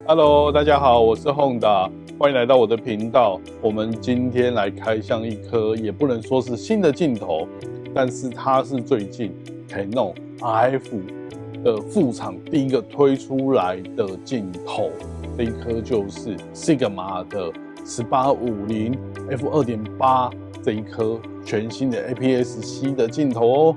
Hello，大家好，我是 Honda，欢迎来到我的频道。我们今天来开箱一颗，也不能说是新的镜头，但是它是最近 Canon RF 的副厂第一个推出来的镜头。这一颗就是 Sigma 的1850 f2.8 这一颗全新的 APS-C 的镜头哦。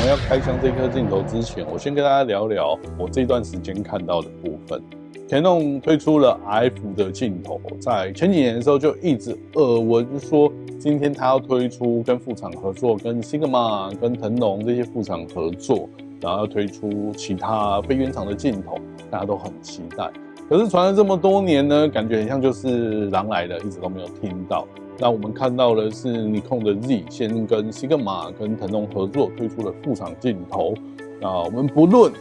我们要开箱这颗镜头之前，我先跟大家聊聊我这段时间看到的部分。Canon 推出了 RF 的镜头，在前几年的时候就一直耳闻说，今天他要推出跟副厂合作，跟 Sigma、跟腾龙这些副厂合作，然后要推出其他非原厂的镜头，大家都很期待。可是传了这么多年呢，感觉很像就是狼来了，一直都没有听到。那我们看到的是尼康的 Z 先跟 Sigma 跟腾龙合作推出了副厂镜头。那我们不论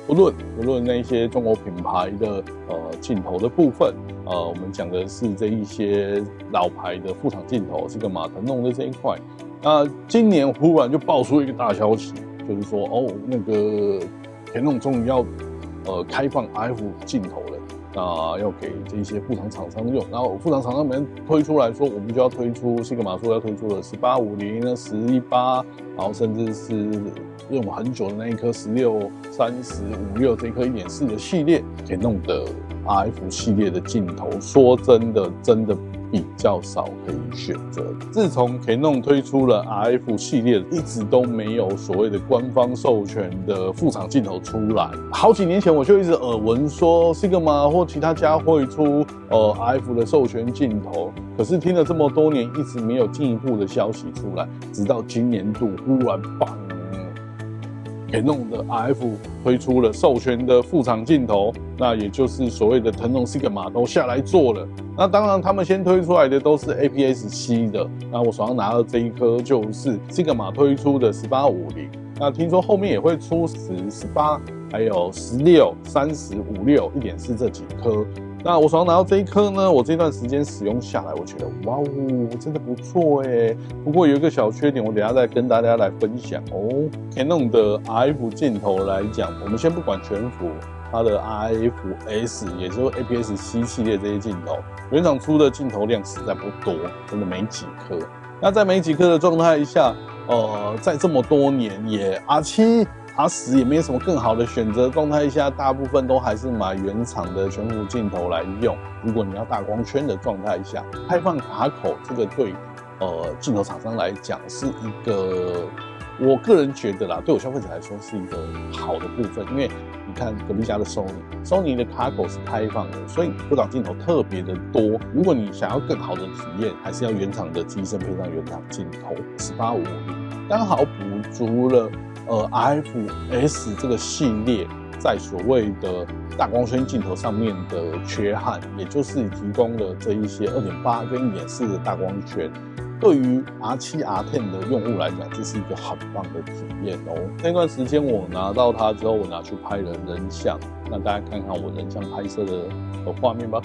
那些中国品牌的镜头的部分，我们讲的是这一些老牌的副厂镜头，Sigma、腾龙的这一块。那今年忽然就爆出一个大消息，就是说那个 Canon 终于要开放 RF 镜头了。要给这些副厂厂商用，然后副厂厂商们推出来说，我们就要推出Sigma说要推出的1850、11.8，然后甚至是用了很久的那一颗16、30、56这一颗1.4的系列，Canon的 RF 系列的镜头，说真的比较少可以选择。自从 Canon 推出了 RF 系列，一直都没有所谓的官方授权的副厂镜头出来。好几年前我就一直耳闻说 Sigma 或其他家会出RF 的授权镜头，可是听了这么多年，一直没有进一步的消息出来，直到今年度忽然Canon 的 RF 推出了授权的副厂镜头，那也就是所谓的腾龙 Sigma 都下来做了。那当然，他们先推出来的都是 APS-C 的。那我手上拿到这一颗就是 Sigma 推出的1850。那听说后面也会出10、18，还有16、30、56、1.4这几颗。那我手上拿到这一颗呢，我这段时间使用下来，我觉得哇哦，真的不错耶。不过有一个小缺点，我等一下再跟大家来分享哦。Canon 的 RF 镜头来讲，我们先不管全幅，它的 RF-S 也就是 APS-C 系列这些镜头，原厂出的镜头量实在不多，真的没几颗。那在没几颗的状态下，在这么多年也 R7、R10也没有什么更好的选择状态下，大部分都还是买原厂的全幅镜头来用。如果你要大光圈的状态下，开放卡口这个对镜头厂商来讲是一个，我个人觉得啦，对我消费者来说是一个好的部分，因为你看隔壁家的 Sony 的卡口是开放的，所以多档镜头特别的多。如果你想要更好的体验，还是要原厂的机身配上原厂镜头1850，刚好补足了RF-S 这个系列在所谓的大光圈镜头上面的缺憾，也就是提供了这一些2.8跟1.4的大光圈。对于 R7、R10 的用户来讲，这是一个很棒的体验哦。那段时间我拿到它之后，我拿去拍了人像，那大家看看我人像拍摄的画面吧。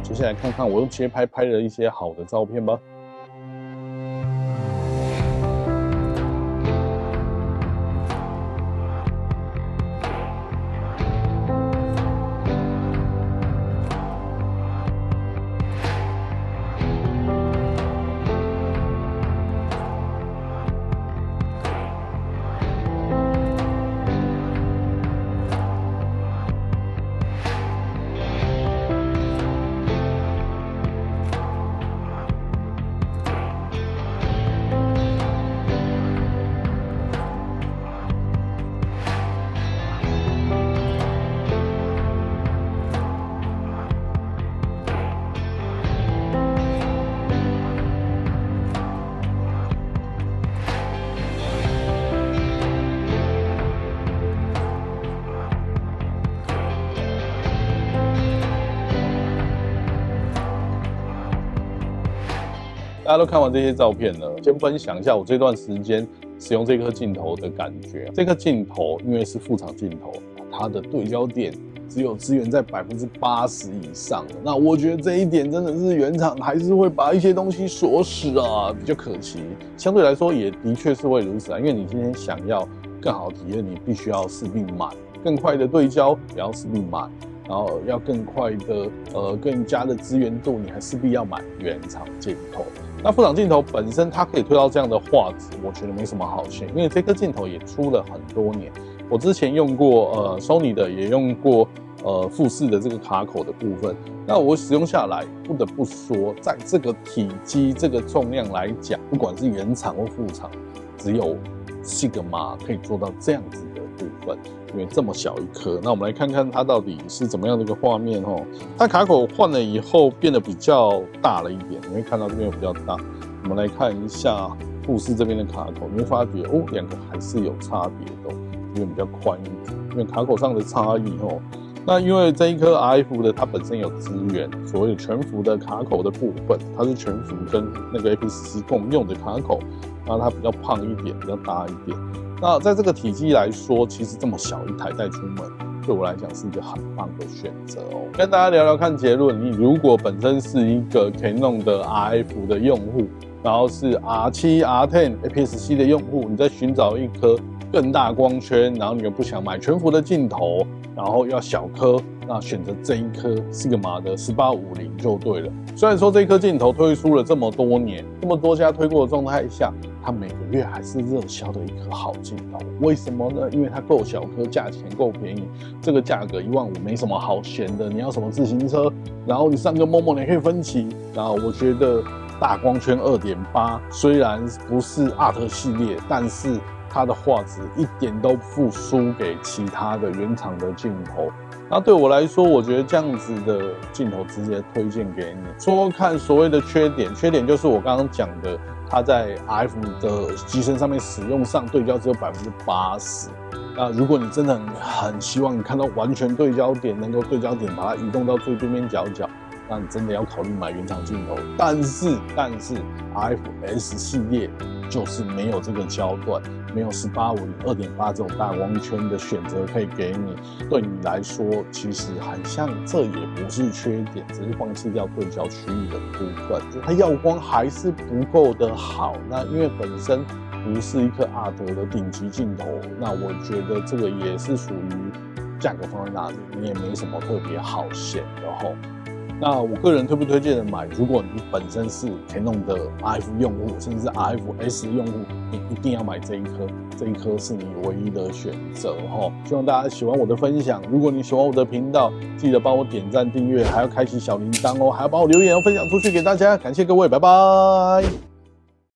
接下来看看我用街拍拍了一些好的照片吧。大家都看完这些照片了，先分享一下我这段时间使用这颗镜头的感觉。这颗镜头因为是副厂镜头，它的对焦点只有支援在80%以上，那我觉得这一点真的是原厂还是会把一些东西锁死啊，比较可惜。相对来说也的确是会如此啊，因为你今天想要更好的体验，你必须要势必买更快的对焦，也要势必买，然后要更快的更加的支援度，你还势必要买原厂镜头。那副厂镜头本身它可以推到这样的画质，我觉得没什么好嫌，因为这颗镜头也出了很多年。我之前用过Sony 的，也用过富士的这个卡口的部分。那我使用下来，不得不说，在这个体积、这个重量来讲，不管是原厂或副厂，只有 Sigma 可以做到这样子的部分。因为这么小一颗，那我们来看看它到底是怎么样的一个画面哦。它卡口换了以后变得比较大了一点，你会看到这边有比较大。我们来看一下富士这边的卡口，你会发觉哦，两个还是有差别的，这边比较宽一点，因为卡口上的差异哦。那因为这一颗 RF 的它本身有支援所谓的全幅的卡口的部分，它是全幅跟那个 APS-C 共用的卡口，那它比较胖一点，比较大一点。那在这个体积来说，其实这么小一台带出门，对我来讲是一个很棒的选择哦。跟大家聊聊看结论，你如果本身是一个 Canon 的 RF 的用户，然后是 R7、R10 APS-C 的用户，你在寻找一颗更大光圈，然后你又不想买全幅的镜头，然后要小颗，那选择这一颗 Sigma 的1850就对了。虽然说这颗镜头推出了这么多年，这么多家推过的状态下，它每个月还是热销的一颗好镜头。为什么呢？因为它够小颗，价钱够便宜。这个价格15000没什么好嫌的。你要什么自行车，然后你上个Momo你可以分期。然后我觉得大光圈 2.8 虽然不是 Art 系列，但是它的画质一点都不输给其他的原厂的镜头。那对我来说，我觉得这样子的镜头直接推荐给你。说看所谓的缺点，缺点就是我刚刚讲的，它在 RF 的机身上面使用上对焦只有80%。那如果你真的很希望你看到完全对焦点，能够对焦点把它移动到最对面角，那你真的要考虑买原厂镜头。但是 RF-S 系列就是没有这个焦段，没有1850 2.8这种大光圈的选择可以给你。对你来说，其实很像这也不是缺点，只是放弃掉对焦区域的部分。它耀光还是不够的好。那因为本身不是一颗Art的顶级镜头，那我觉得这个也是属于价格放在那里，你也没什么特别好选的吼。那我个人推不推荐人买？如果你本身是 Canon 的 RF 用户，甚至是 RF-S 用户，你一定要买这一颗，这一颗是你唯一的选择哈。希望大家喜欢我的分享。如果你喜欢我的频道，记得帮我点赞、订阅，还要开启小铃铛哦，还要帮我留言，分享出去给大家。感谢各位，拜拜。